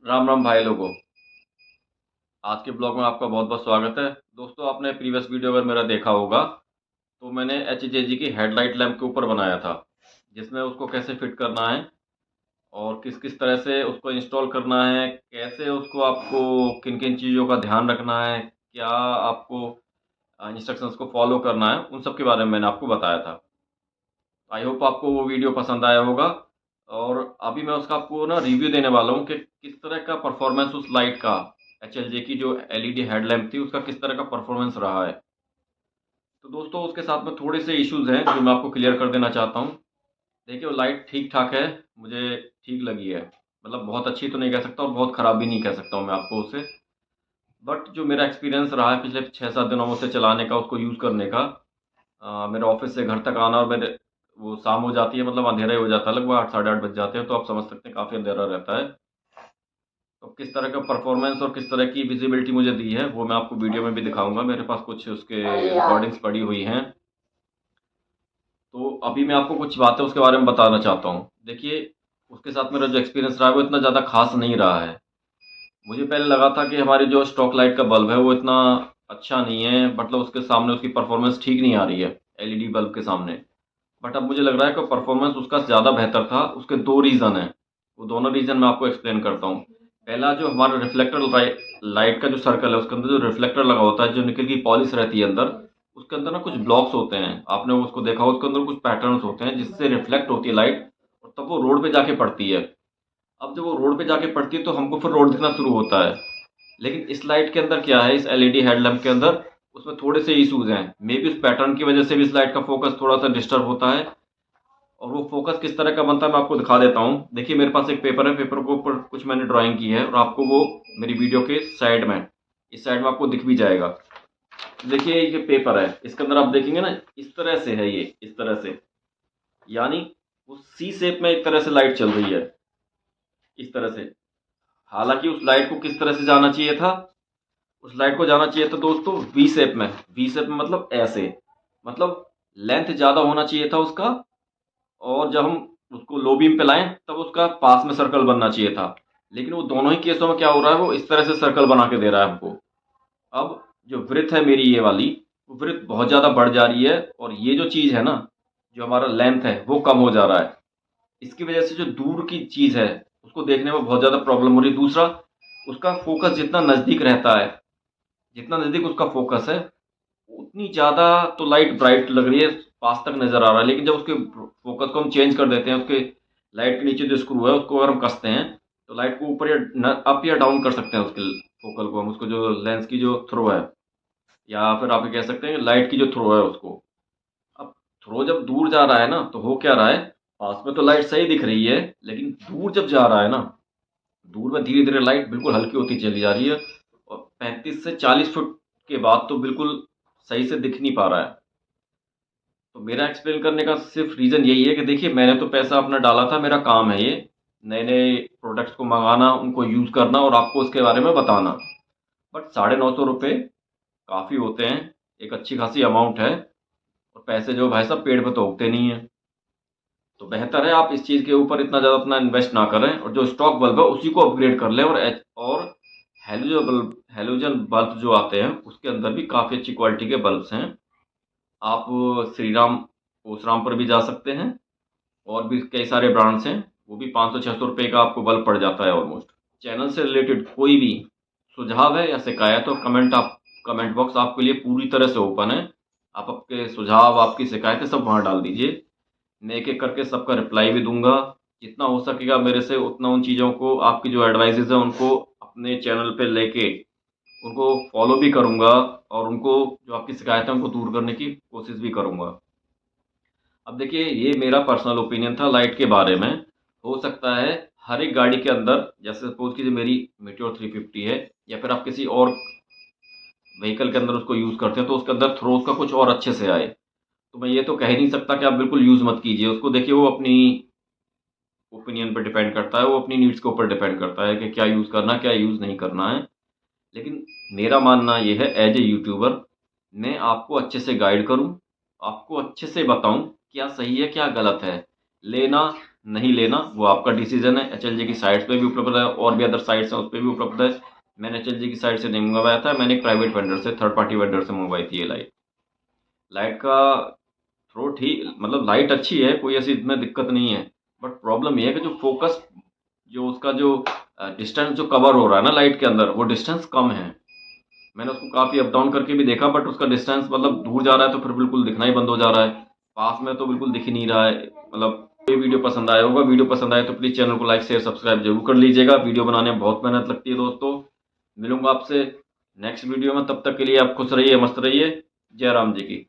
राम राम भाई लोगों। आज के ब्लॉग में आपका बहुत बहुत स्वागत है। दोस्तों, आपने प्रीवियस वीडियो अगर मेरा देखा होगा तो मैंने एच जे जी की हेडलाइट लैंप के ऊपर बनाया था, जिसमें उसको कैसे फिट करना है और किस किस तरह से उसको इंस्टॉल करना है, कैसे उसको आपको किन किन चीज़ों का ध्यान रखना है, क्या आपको इंस्ट्रक्शंस को फॉलो करना है, उन सब के बारे में मैंने आपको बताया था। आई होप आपको वो वीडियो पसंद आया होगा। और अभी मैं उसका आपको ना रिव्यू देने वाला हूँ कि किस तरह का परफॉर्मेंस उस लाइट का, एच एल जे की जो एलईडी हेडलैम्प थी उसका किस तरह का परफॉर्मेंस रहा है। तो दोस्तों, उसके साथ में थोड़े से इश्यूज हैं जो मैं आपको क्लियर कर देना चाहता हूँ। देखिए, वो लाइट ठीक ठाक है, मुझे ठीक लगी है। मतलब बहुत अच्छी तो नहीं कह सकता और बहुत ख़राब भी नहीं कह सकता हूँ मैं आपको उसे। बट जो मेरा एक्सपीरियंस रहा है पिछले 6-7 दिनों में उसे चलाने का, उसको यूज़ करने का, मेरे ऑफिस से घर तक आना और मेरे वो शाम हो जाती है, मतलब अंधेरा ही हो जाता है, लगभग 8 साढ़े 8 बज जाते हैं, तो आप समझ सकते हैं काफ़ी अंधेरा रहता है। तो किस तरह का परफॉर्मेंस और किस तरह की विजिबिलिटी मुझे दी है वो मैं आपको वीडियो में भी दिखाऊंगा। मेरे पास कुछ उसके रिकॉर्डिंग्स पड़ी हुई हैं। तो अभी मैं आपको कुछ बातें उसके बारे में बताना चाहता हूँ। देखिए, उसके साथ मेरा जो एक्सपीरियंस रहा है वो इतना ज़्यादा खास नहीं रहा है। मुझे पहले लगा था कि हमारी जो स्टॉक लाइट का बल्ब है वो इतना अच्छा नहीं है, मतलब उसके सामने उसकी परफॉर्मेंस ठीक नहीं आ रही है एलईडी बल्ब के सामने। बट अब मुझे लग रहा है कि परफॉर्मेंस उसका ज़्यादा बेहतर था। उसके दो रीज़न हैं, वो दोनों रीज़न मैं आपको एक्सप्लेन करता हूँ। पहला, जो हमारा रिफ्लेक्टर लाइट का जो सर्कल है उसके अंदर जो रिफ्लेक्टर लगा होता है, जो निकल की पॉलिश रहती है अंदर, उसके अंदर ना कुछ ब्लॉक्स होते हैं, आपने उसको देखा हो, उसके अंदर कुछ पैटर्न्स होते हैं जिससे रिफ्लेक्ट होती है लाइट और तब वो रोड पे जाके पड़ती है। अब जब वो रोड पे जाके पड़ती है तो हमको फिर रोड दिखना शुरू होता है। लेकिन इस लाइट के अंदर क्या है, इस एलईडी हेडलैम्प के अंदर उसमें थोड़े से इश्यूज हैं। मे बी उस पैटर्न की वजह से भी इस लाइट का फोकस थोड़ा सा डिस्टर्ब होता है। और वो फोकस किस तरह का बनता है मैं आपको दिखा देता हूँ। देखिए, मेरे पास एक पेपर है, पेपर के ऊपर कुछ मैंने ड्राइंग की है और आपको वो मेरी वीडियो के साइड में, इस साइड में आपको दिख भी जाएगा। देखिए, ये पेपर है, इसके अंदर आप देखेंगे ना, इस तरह से है ये, इस तरह से, यानी वो सी शेप में एक तरह से लाइट चल रही है, इस तरह से। हालांकि उस लाइट को किस तरह से जाना चाहिए था, उस लाइट को जाना चाहिए था दोस्तों वी शेप में। वी शेप में मतलब ऐसे, मतलब लेंथ ज़्यादा होना चाहिए था उसका। और जब हम उसको लो बीम पे लाएं तब उसका पास में सर्कल बनना चाहिए था। लेकिन वो दोनों ही केसों में क्या हो रहा है, वो इस तरह से सर्कल बना के दे रहा है हमको। अब जो वृत्त है मेरी ये वाली, वो वृत्त बहुत ज़्यादा बढ़ जा रही है और ये जो चीज़ है ना, जो हमारा लेंथ है वो कम हो जा रहा है। इसकी वजह से जो दूर की चीज़ है उसको देखने में बहुत ज़्यादा प्रॉब्लम हो रही है। दूसरा, उसका फोकस जितना नज़दीक रहता है, जितना नज़दीक उसका फोकस है, उतनी ज़्यादा तो लाइट ब्राइट लग रही है, पास तक नज़र आ रहा है। लेकिन जब उसके फोकस को हम चेंज कर देते हैं, उसके लाइट के नीचे जो स्क्रू है उसको अगर हम कसते हैं तो लाइट को ऊपर या अप या डाउन कर सकते हैं। उसके फोकल को हम, उसको जो लेंस की जो थ्रो है, या फिर आप ये कह सकते हैं लाइट की जो थ्रो है उसको। अब थ्रो जब दूर जा रहा है ना तो हो क्या रहा है, पास में तो लाइट सही दिख रही है, लेकिन दूर जब जा रहा है ना, दूर में धीरे धीरे लाइट बिल्कुल हल्की होती चली जा रही है और 35 से 40 फुट के बाद तो बिल्कुल सही से दिख नहीं पा रहा है। तो मेरा एक्सप्लेन करने का सिर्फ रीज़न यही है कि देखिए, मैंने तो पैसा अपना डाला था, मेरा काम है ये नए नए प्रोडक्ट्स को मंगाना, उनको यूज़ करना और आपको उसके बारे में बताना। बट 950 रुपये काफ़ी होते हैं, एक अच्छी खासी अमाउंट है। और पैसे जो भाई साहब पेड़ पे तो उगते नहीं है। तो बेहतर है आप इस चीज़ के ऊपर इतना ज़्यादा अपना इन्वेस्ट ना करें और जो स्टॉक बल्ब है उसी को अपग्रेड कर लें। और हेलोजन बल्ब जो आते हैं उसके अंदर भी काफ़ी अच्छी क्वालिटी के बल्ब्स हैं। आप श्रीराम ओसराम पर भी जा सकते हैं, और भी कई सारे ब्रांड्स हैं, वो भी 500-600 रुपये का आपको बल्ब पड़ जाता है ऑलमोस्ट। चैनल से रिलेटेड कोई भी सुझाव है या शिकायत हो, कमेंट बॉक्स आपके लिए पूरी तरह से ओपन है। आप आपके सुझाव, आपकी शिकायतें सब वहाँ डाल दीजिए, मैं एक एक करके सबका रिप्लाई भी दूंगा। जितना हो सकेगा मेरे से उतना उन चीज़ों को, आपकी जो एडवाइजेज हैं उनको अपने चैनल पे लेके उनको फॉलो भी करूंगा और उनको, जो आपकी शिकायत है उनको दूर करने की कोशिश भी करूंगा। अब देखिए, ये मेरा पर्सनल ओपिनियन था लाइट के बारे में। हो सकता है हर एक गाड़ी के अंदर, जैसे सपोज कीजिए मेरी मीटियोर 350 है, या फिर आप किसी और व्हीकल के अंदर उसको यूज़ करते हैं तो उसके अंदर थ्रो उसका कुछ और अच्छे से आए। तो मैं ये तो कह ही नहीं सकता कि आप बिल्कुल यूज़ मत कीजिए उसको। देखिए, वो अपनी ओपिनियन पर डिपेंड करता है, वो अपनी नीड्स के ऊपर डिपेंड करता है कि क्या यूज़ करना, क्या यूज़ नहीं करना है। लेकिन मेरा मानना ये है, एज ए यूट्यूबर मैं आपको अच्छे से गाइड करूं, आपको अच्छे से बताऊं क्या सही है क्या गलत है। लेना नहीं लेना वो आपका डिसीजन है। HLG की साइट्स पे भी उपलब्ध है और भी अदर साइट्स हैं उस पर भी उपलब्ध है। मैंने HLG की साइट से नहीं मंगवाया था, मैंने एक प्राइवेट वेंडर से, थर्ड पार्टी वेंडर से मंगवाई थी ये लाइट। लाइट का थ्रो ठीक, मतलब लाइट अच्छी है, कोई ऐसी इसमें दिक्कत नहीं है। बट प्रॉब्लम ये है कि जो फोकस, जो उसका जो डिस्टेंस जो कवर हो रहा है ना लाइट के अंदर, वो डिस्टेंस कम है। मैंने उसको काफ़ी अप डाउन करके भी देखा, बट उसका डिस्टेंस मतलब दूर जा रहा है तो फिर बिल्कुल दिखना ही बंद हो जा रहा है, पास में तो बिल्कुल दिख ही नहीं रहा है। मतलब ये वीडियो पसंद आया होगा, वीडियो पसंद आए तो प्लीज़ चैनल को लाइक शेयर सब्सक्राइब जरूर कर लीजिएगा। वीडियो बनाने में बहुत मेहनत लगती है दोस्तों। मिलूंगा आपसे नेक्स्ट वीडियो में, तब तक के लिए आप खुश रहिए, मस्त रहिए। जय राम जी की।